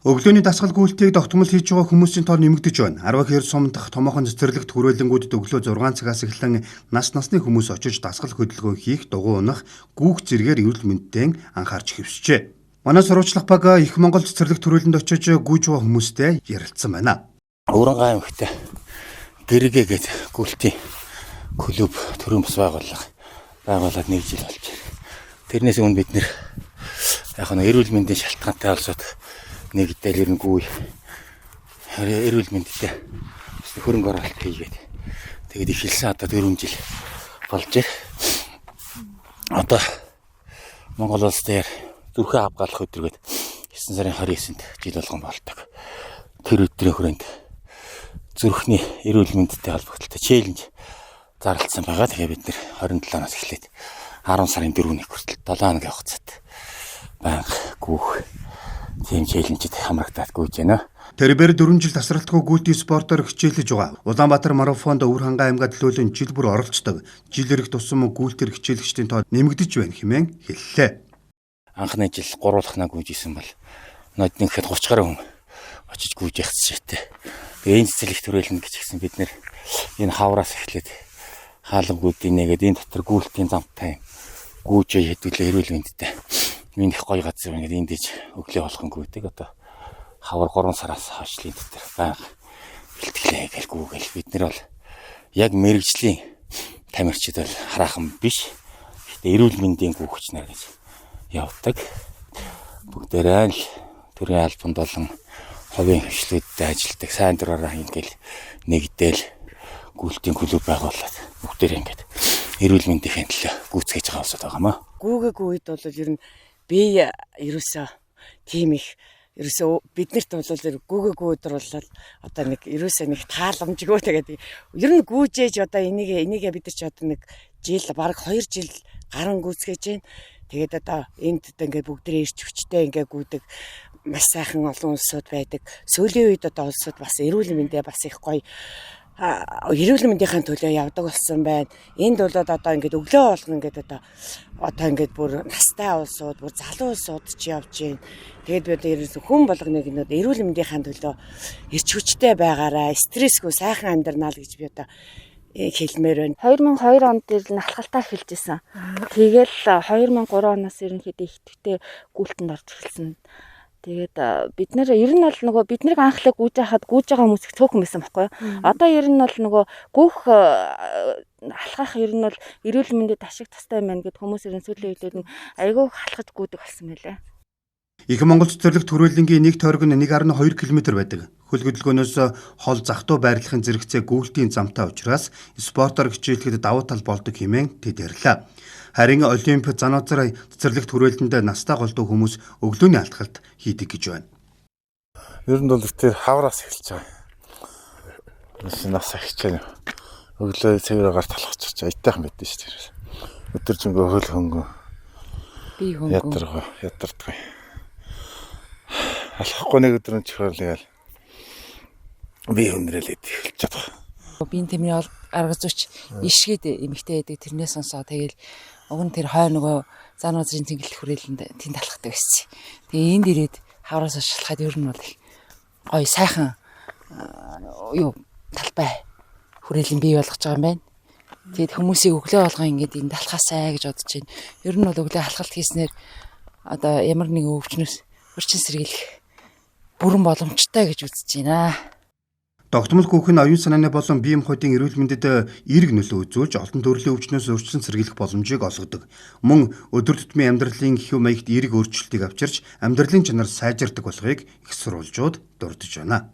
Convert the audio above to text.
Өглөөний дасгал гүйлтийг тогтмол хийж байгаа хүмүүсийн тоо нэмэгдэж байна. 12 сум дахь томоохон цэцэрлэгт хүрээлэнгүүдэд өглөө 6 цагаас эхлэн насны хүмүүс очиж дасгал хөдөлгөөн хийх, дугуй унах, гүүх зэргээр эрүүл мэндэд анхаарч хэвшжээ. Манай сурвалжлах баг их Монгол цэцэрлэгт хүрээлэнд очиж гүйж байгаа хүмүүстэй ярилцсан байна. Өврөнгай аймагт Гэргээ гээд гүйлтийн клуб төрийн бас байгуулад 1 жил болж байна. Тэрнээс өмнө бид нэр эрүүл мэндийн шалтгаантай олсод нэгдэл эренгүй эрүүл мэндэд хөрөнгө оруулалт хийгээд тэгээд эхэлсэн одоо 4 жил болж байна. Одоо Монгол улс дээр зүрхээ авгаалах өдргээд 9 сарын 29-нд жил болгон болдог. Тэр өдрийн хүрээнд зүрхний эрүүл мэндтэй холбогдолтой челленж зарласан байгаа. Тэгэхээр бид нэр 27-наас эхлээд 10 сарын 4-ний хүртэл 7 хоногийн хугацаанд банк гүүх тийм челленжид хамрагдаад гүйж байна. Тэрбээр 4 жил тасралтгүй гүйлтийн спортоор хичээлж байгаа. Улаанбаатар марафонд Өвөрхангай аймагт төлөөлөн жил бүр оролцдог. Жил ирэх тусам гүйлтээр хичээлэгчдийн тоо нэмэгдэж байна хэмээн хэллээ. Анхны жил 3 дахнаа гүйжсэн бол нодны гэхэд 30 гаруй хүн очиж гүйж явах зүйтэй. Тэгээ энэ цэцэрлэгт хүрээлэн гэж гисэн бид нэр энэ хавраас эхлээд хаалгуудын нэгээд энэ дотор гүйлтийн замтай гүйжээ хэдүүлээ эрүүл мэндтэй. Минь их гоё газар байна гэдэг эндэж өглөө болгон гүйдэг. Одоо хавар 3 сараас хойшлын дотор байнга бэлтгэлээ гэж гүйгээл бид нар бол яг мэрэгжлийн тамирчид бол хараахан биш. Гэтэ эрүүл мэндийн гүйгч нар гэж явдаг. Бүгдээрээ л төрийн албанд болон ховын хвшлүүдтэй ажилладаг. Сайн дураараа ингээл нэгдэл гүйлтийн клуб байгуулад бүгдээрээ ингээд эрүүл мэндийн төлөө гүйцэтгэж байгаа улсад байгаамаа. Гүүгээгүй үед бол ер нь би ерөөсөө тийм их ерөөсөө биднэрт бол гүүгээгүй өдөр болол одоо нэг ерөөсөө нэг тааламжгүй тэгээд ер нь гүйжээж одоо энийг бид нар ч одоо нэг жил баг 2 жил гарan гүйцгээж байна. Тэгээд одоо энд ингээд бүгдээ ирч хүчтэй ингээд гүйдэг маш сайхан олон улсууд байдаг. Сүүлийн үед одоо улсууд бас эрүүл мэндэ бас их гоё эрүүл мэндийн төлөө явдаг болсон байна. Энд бол одоо ингээд өглөө болгон ингээд одоо ингээд бүр настай улсууд, бүр залуу улсууд ч явж байна. Тэгээд бид ерөөс хүн болгоныг эрүүл мэндийн төлөө ирч хүчтэй байгаараа, стрессгүй сайхан амьдрнаа л гэж би одоо хэлмээр байна. 2002 онд л алхалтаа эхэлжсэн. Тэгэл 2003 оноос ерөнхийдөө ихэвчлэн гүйлтэнд орж эхэлсэн. Тэгээд бид нэр ер нь бол нөгөө биднийг анхлаа гүйж байгаа хүмүүс их цөөхөн байсан байхгүй юу? Одоо ер нь бол нөгөө гүүх алхах ер нь бол эрүүл мэндэд ашиг тустай байна гэд хүмүүс ер нь сүүлийн үеүүд нь айгүй алхаж гүйдэг болсон мэлээ. Их Монгол цэцэрлэгт хүрээлэнгийн нэг тойрог нь 1.2 км байдаг. Хөл хөдөлгөөнөөс хол зах дуу байрлахын зэрэгцээ гүйлтийн замтай учраас спортоор хичээлэхэд давуу тал болдог хэмээн тэд ярьлаа. Харин олимп зануузар цэцэрлэгт хүрээлэнд настай голдуу хүмүүс өглөөний алхалт хийдэг гэж байна. Ер нь бол тэр хавраас эхэлж байгаа. Нас ахиж байна. Өглөө цэвэрээр талхачих аятайхан байдсан шүү дээ. Өдөржингөө хөл хөнгөн. Би хөнгөн. Ядардаг. Алхахгүй нэг өдрөн чихэрлэгээл би өндрөлээд эхэлж чадах. Би тэмний арга зүйч ишгээд эмэгтэй байдаг тэрнээс сонсоо тэгэл уг нь тэр хой нөгөө зануузрын цэнгэлт хүрээлэнд тэнд алхдаг байсан. Тэгээ энд ирээд хавраас шалхаад ер нь бол гоё сайхан талбай хүрээлэн бий болгож байгаа юм байна. Тэгээд хүмүүсийг өглөө болгоо ингээд энд алхаасай гэж бодож байна. Ер нь бол өглөө алхалт хийснээр одоо ямар нэгэн өвчнөөс өрчин сэргийлэх бүрэн боломжтой гэж үзэж байна. Тогтмол гүүх нь оюун санааны болон бие махбодын эрүүл мэндэд эерэг нөлөө үзүүлж олон төрлийн өвчнөөс өрчлөн сэргийлэх боломжийг олгодог. Мөн өдөр тутмын амьдралын хэв маягт эерэг өөрчлөлтийг авчирч амьдралын чанар сайжирдаг болохыг их сурвалжууд дурдж байна.